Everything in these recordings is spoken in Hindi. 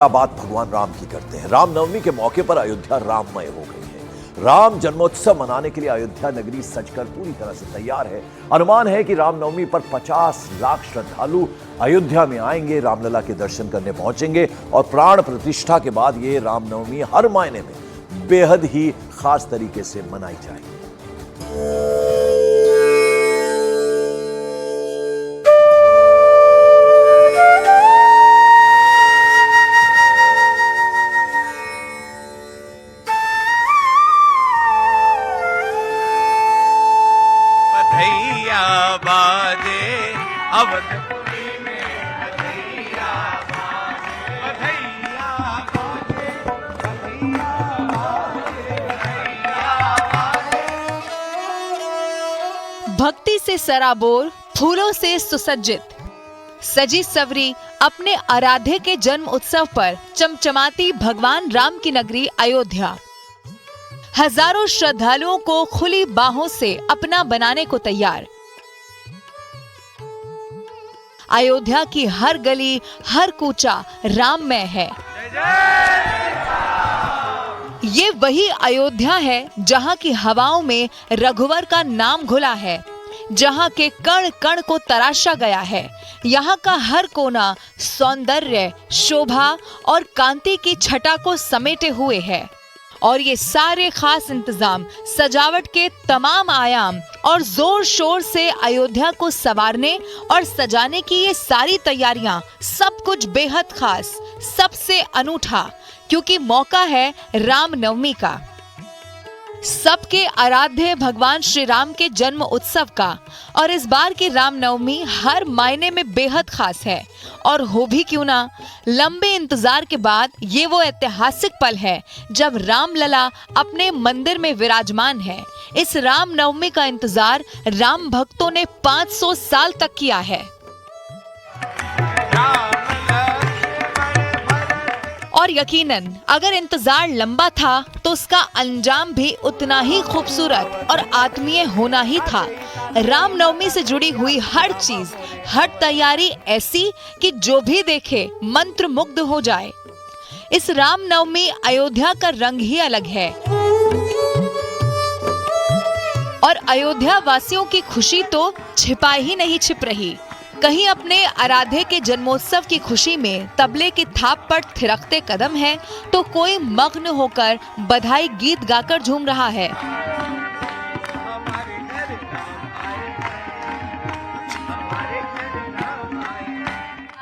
बात भगवान राम की करते हैं। रामनवमी के मौके पर अयोध्या राममय हो गई है। राम जन्मोत्सव मनाने के लिए अयोध्या नगरी सजकर पूरी तरह से तैयार है। अनुमान है कि रामनवमी पर 50 लाख श्रद्धालु अयोध्या में आएंगे, रामलला के दर्शन करने पहुंचेंगे और प्राण प्रतिष्ठा के बाद ये रामनवमी हर मायने में बेहद ही खास तरीके से मनाई जाएगी। बाजे अवधपुरी में बधैया बाजे, बधैया बाजे, बधैया बाजे, बधैया बाजे। भक्ति से सराबोर, फूलों से सुसज्जित, सजी सवरी अपने आराध्य के जन्म उत्सव पर चमचमाती भगवान राम की नगरी अयोध्या हजारों श्रद्धालुओं को खुली बाहों से अपना बनाने को तैयार। अयोध्या की हर गली, हर कूचा राममय है। ये वही अयोध्या है जहां की हवाओं में रघुवर का नाम घुला है, जहां के कण कण को तराशा गया है। यहाँ का हर कोना सौंदर्य, शोभा और कांति की छटा को समेटे हुए है और ये सारे खास इंतजाम, सजावट के तमाम आयाम और जोर शोर से अयोध्या को संवारने और सजाने की ये सारी तैयारियां, सब कुछ बेहद खास, सबसे अनूठा, क्योंकि मौका है रामनवमी का, सबके आराध्य भगवान श्री राम के जन्म उत्सव का। और इस बार की रामनवमी हर मायने में बेहद खास है और हो भी क्यों ना, लंबे इंतजार के बाद ये वो ऐतिहासिक पल है जब रामलला अपने मंदिर में विराजमान है। इस रामनवमी का इंतजार राम भक्तों ने 500 साल तक किया है और यकीनन अगर इंतजार लंबा था तो उसका अंजाम भी उतना ही खूबसूरत और आत्मीय होना ही था। रामनवमी से जुड़ी हुई हर चीज, हर तैयारी ऐसी कि जो भी देखे मंत्रमुग्ध हो जाए। इस रामनवमी अयोध्या का रंग ही अलग है और अयोध्या वासियों की खुशी तो छिपाई ही नहीं छिप रही। कहीं अपने आराध्य के जन्मोत्सव की खुशी में तबले की थाप पर थिरकते कदम है, तो कोई मग्न होकर बधाई गीत गाकर झूम रहा है।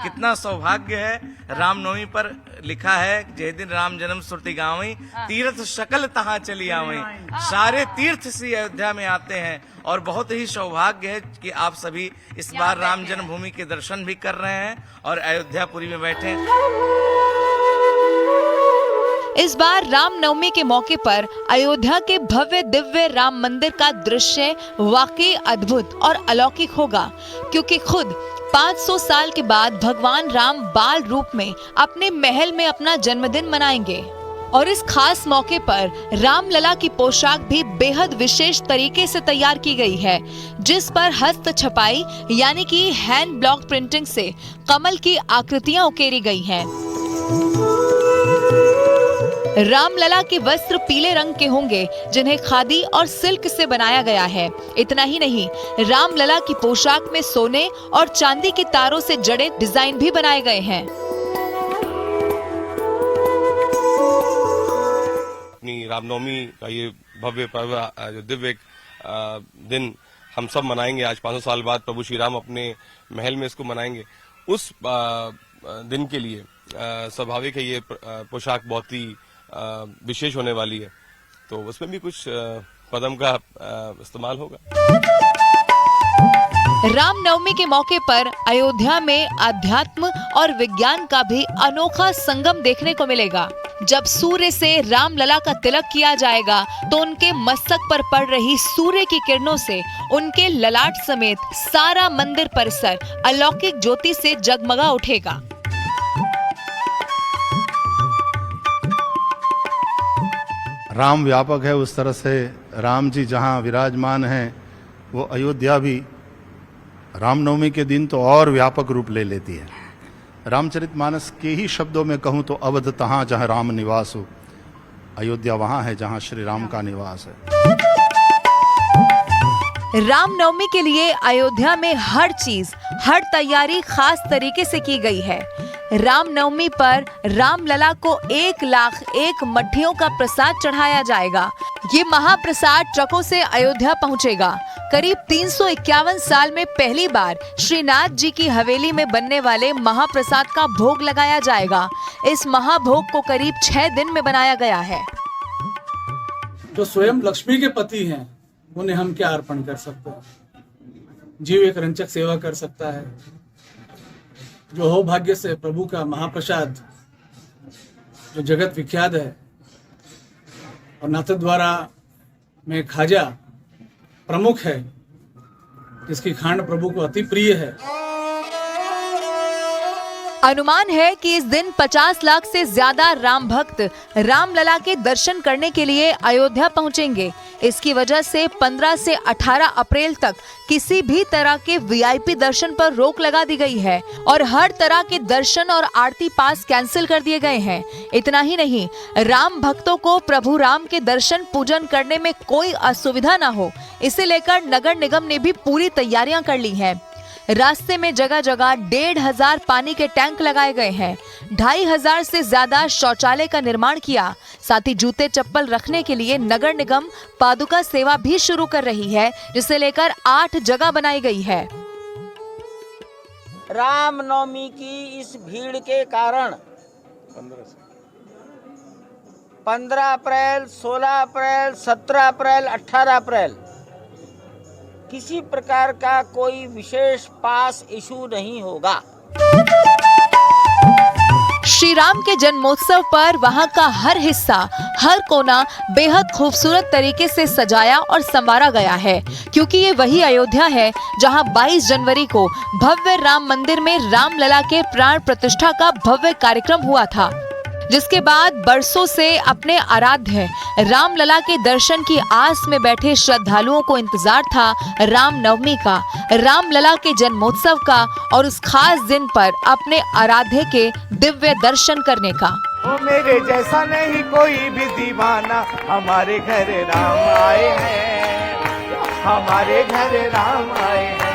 कितना सौभाग्य है। रामनवमी पर लिखा है, जय दिन राम जन्म सुरति गावई, तीर्थ शकल तहां चली आवई। सारे तीर्थ से अयोध्या में आते हैं और बहुत ही सौभाग्य है कि आप सभी इस बार राम जन्मभूमि के दर्शन भी कर रहे हैं और अयोध्यापुरी में बैठे। इस बार रामनवमी के मौके पर अयोध्या के भव्य दिव्य राम मंदिर का दृश्य वाकई अद्भुत और अलौकिक होगा, क्योंकि खुद 500 साल के बाद भगवान राम बाल रूप में अपने महल में अपना जन्मदिन मनाएंगे। और इस खास मौके पर रामलला की पोशाक भी बेहद विशेष तरीके से तैयार की गई है, जिस पर हस्त छपाई यानी कि हैंड ब्लॉक प्रिंटिंग से कमल की आकृतियां उकेरी गई हैं। रामलला के वस्त्र पीले रंग के होंगे, जिन्हें खादी और सिल्क से बनाया गया है। इतना ही नहीं, रामलला की पोशाक में सोने और चांदी के तारों से जड़े डिजाइन भी बनाए गए हैं। अपनी रामनवमी का ये भव्य पर्व, जो दिव्य दिन हम सब मनाएंगे आज 500 साल बाद, प्रभु श्री राम अपने महल में इसको मनाएंगे। उस दिन के लिए स्वाभाविक है ये पोशाक बहुत ही विशेष होने वाली है, तो उसमें भी कुछ पदम का इस्तेमाल होगा। रामनवमी के मौके पर अयोध्या में अध्यात्म और विज्ञान का भी अनोखा संगम देखने को मिलेगा। जब सूर्य से रामलला का तिलक किया जाएगा तो उनके मस्तक पर पड़ रही सूर्य की किरणों से उनके ललाट समेत सारा मंदिर परिसर अलौकिक ज्योति से जगमगा उठेगा। राम व्यापक है, उस तरह से राम जी जहाँ विराजमान हैं वो अयोध्या भी रामनवमी के दिन तो और व्यापक रूप ले लेती है। रामचरितमानस के ही शब्दों में कहूं तो अवध तहां जहां राम निवास हो, अयोध्या वहां है जहां श्री राम का निवास है। रामनवमी के लिए अयोध्या में हर चीज, हर तैयारी खास तरीके से की गई है। रामनवमी पर रामलला को 1,01,000 मट्ठियों का प्रसाद चढ़ाया जाएगा। ये महाप्रसाद ट्रकों से अयोध्या पहुंचेगा। करीब 351 साल में पहली बार श्रीनाथ जी की हवेली में बनने वाले महाप्रसाद का भोग लगाया जाएगा। इस महाभोग को करीब 6 दिन में बनाया गया है। जो स्वयं लक्ष्मी के पति हैं, उन्हें हम क्या अर्पण कर सकते हैं? जीव एक रंचक सेवा कर सकता है। जो हो भाग्य से प्रभु का महाप्रसाद जो जगत विख्यात है, और नाथद्वारा में खाजा प्रमुख है, जिसकी खांड प्रभु को अति प्रिय है। अनुमान है कि इस दिन 50 लाख से ज्यादा राम भक्त रामलला के दर्शन करने के लिए अयोध्या पहुंचेंगे। इसकी वजह से 15 से 18 अप्रैल तक किसी भी तरह के वीआईपी दर्शन पर रोक लगा दी गई है और हर तरह के दर्शन और आरती पास कैंसिल कर दिए गए हैं। इतना ही नहीं, राम भक्तों को प्रभु राम के दर्शन पूजन करने में कोई असुविधा न हो, इसे लेकर नगर निगम ने भी पूरी तैयारियां कर ली हैं। रास्ते में जगह जगह 1,500 पानी के टैंक लगाए गए हैं। 2,500 से ज्यादा शौचालय का निर्माण किया। साथ ही जूते चप्पल रखने के लिए नगर निगम पादुका सेवा भी शुरू कर रही है, जिसे लेकर 8 जगह बनाई गई है। रामनवमी की इस भीड़ के कारण 15 अप्रैल, 16 अप्रैल, 17 अप्रैल, 18 अप्रैल किसी प्रकार का कोई विशेष पास इशू नहीं होगा। श्री राम के जन्मोत्सव पर वहां का हर हिस्सा, हर कोना बेहद खूबसूरत तरीके से सजाया और संवारा गया है, क्योंकि ये वही अयोध्या है जहां 22 जनवरी को भव्य राम मंदिर में रामलला के प्राण प्रतिष्ठा का भव्य कार्यक्रम हुआ था, जिसके बाद बरसों से अपने आराध्य रामलला के दर्शन की आस में बैठे श्रद्धालुओं को इंतजार था रामनवमी का, रामलला के जन्मोत्सव का और उस खास दिन पर अपने आराध्य के दिव्य दर्शन करने का। ओ मेरे जैसा नहीं कोई भी दीवाना, हमारे घर राम आए हैं, हमारे घर राम आए हैं।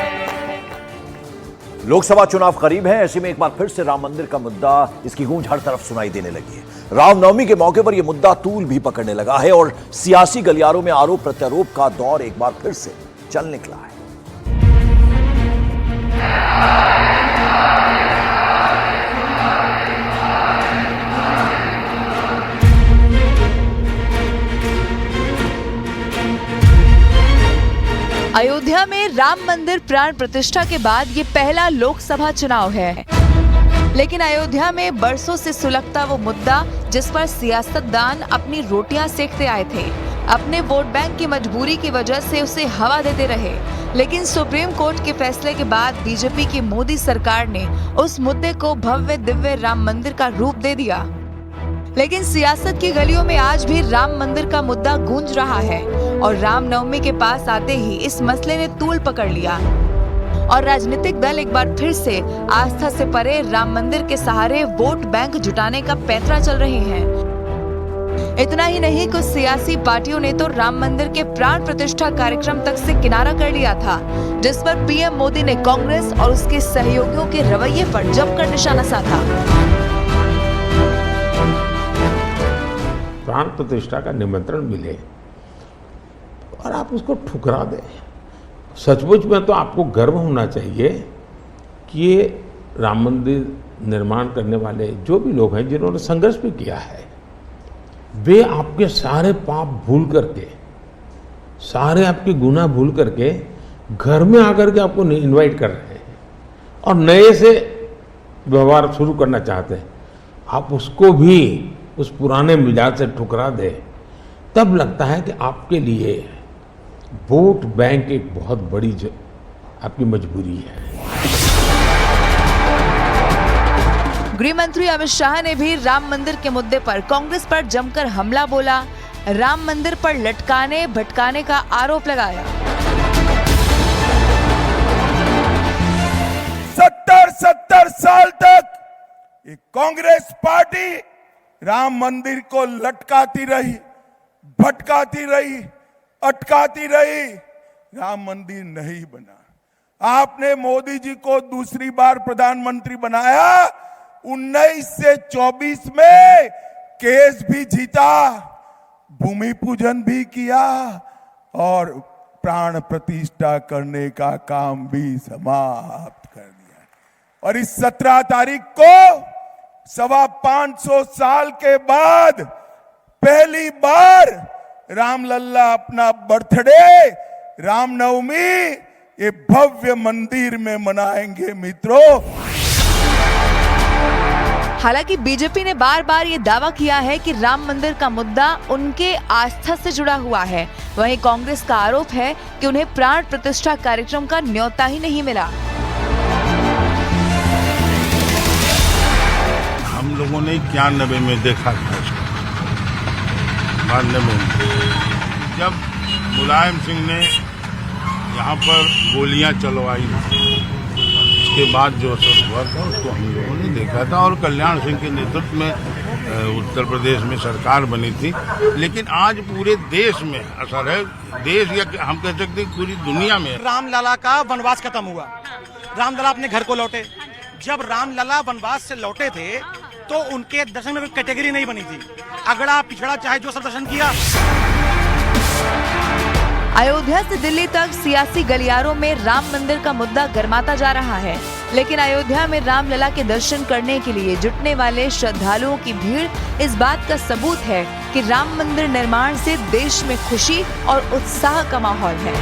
लोकसभा चुनाव करीब है, ऐसे में एक बार फिर से राम मंदिर का मुद्दा, इसकी गूंज हर तरफ सुनाई देने लगी है। रामनवमी के मौके पर यह मुद्दा तूल भी पकड़ने लगा है और सियासी गलियारों में आरोप प्रत्यारोप का दौर एक बार फिर से चल निकला है। अयोध्या में राम मंदिर प्राण प्रतिष्ठा के बाद ये पहला लोकसभा चुनाव है, लेकिन अयोध्या में बरसों से सुलगता वो मुद्दा जिस पर सियासतदान अपनी रोटियां सेकते आए थे, अपने वोट बैंक की मजबूरी की वजह से उसे हवा देते रहे। लेकिन सुप्रीम कोर्ट के फैसले के बाद बीजेपी की मोदी सरकार ने उस मुद्दे को भव्य दिव्य राम मंदिर का रूप दे दिया। लेकिन सियासत की गलियों में आज भी राम मंदिर का मुद्दा गूंज रहा है और रामनवमी के पास आते ही इस मसले ने तूल पकड़ लिया और राजनीतिक दल एक बार फिर से आस्था से परे राम मंदिर के सहारे वोट बैंक जुटाने का पैंतरा चल रहे हैं। इतना ही नहीं, कुछ सियासी पार्टियों ने तो राम मंदिर के प्राण प्रतिष्ठा कार्यक्रम तक से किनारा कर लिया था, जिस पर पीएम मोदी ने कांग्रेस और उसके सहयोगियों के रवैये पर जमकर निशाना साधा। प्राण प्रतिष्ठा का निमंत्रण मिले और आप उसको ठुकरा दें, सचमुच में तो आपको गर्व होना चाहिए कि ये राम मंदिर निर्माण करने वाले जो भी लोग हैं, जिन्होंने संघर्ष भी किया है, वे आपके सारे पाप भूल करके, सारे आपके गुनाह भूल करके घर में आकर के आपको इनवाइट कर रहे हैं और नए से व्यवहार शुरू करना चाहते हैं। आप उसको भी उस पुराने मिजाज से ठुकरा दे, तब लगता है कि आपके लिए वोट बैंक एक बहुत बड़ी आपकी मजबूरी है। गृह मंत्री अमित शाह ने भी राम मंदिर के मुद्दे पर कांग्रेस पर जमकर हमला बोला, राम मंदिर पर लटकाने भटकाने का आरोप लगाया। 70 साल तक ये कांग्रेस पार्टी राम मंदिर को लटकाती रही, भटकाती रही, अटकाती रही, राम मंदिर नहीं बना। आपने मोदी जी को दूसरी बार प्रधानमंत्री बनाया, 19 से 24 में केस भी जीता, भूमि पूजन भी किया और प्राण प्रतिष्ठा करने का काम भी समाप्त कर दिया। और इस 17 तारीख को 525 साल के बाद पहली बार रामलला अपना बर्थडे, रामनवमी ये भव्य मंदिर में मनाएंगे मित्रों। हालांकि बीजेपी ने बार बार ये दावा किया है कि राम मंदिर का मुद्दा उनके आस्था से जुड़ा हुआ है। वहीं कांग्रेस का आरोप है कि उन्हें प्राण प्रतिष्ठा कार्यक्रम का न्योता ही नहीं मिला। हम लोगों ने 91 में देखा था इसको, 92 में जब मुलायम सिंह ने यहाँ पर गोलियां चलवाई, उसके बाद जो असर हुआ था उसको हम लोगों ने देखा था और कल्याण सिंह के नेतृत्व में उत्तर प्रदेश में सरकार बनी थी। लेकिन आज पूरे देश में असर है, देश या हम कह सकते हैं पूरी दुनिया में। रामलला का वनवास खत्म हुआ, रामलला अपने घर को लौटे। जब रामलला वनवास से लौटे थे तो उनके दर्शन में कोई कैटेगरी नहीं बनी थी, अगड़ा पिछड़ा चाहे जो सब दर्शन किया। अयोध्या से दिल्ली तक सियासी गलियारों में राम मंदिर का मुद्दा गरमाता जा रहा है, लेकिन अयोध्या में रामलला के दर्शन करने के लिए जुटने वाले श्रद्धालुओं की भीड़ इस बात का सबूत है कि राम मंदिर निर्माण से देश में खुशी और उत्साह का माहौल है।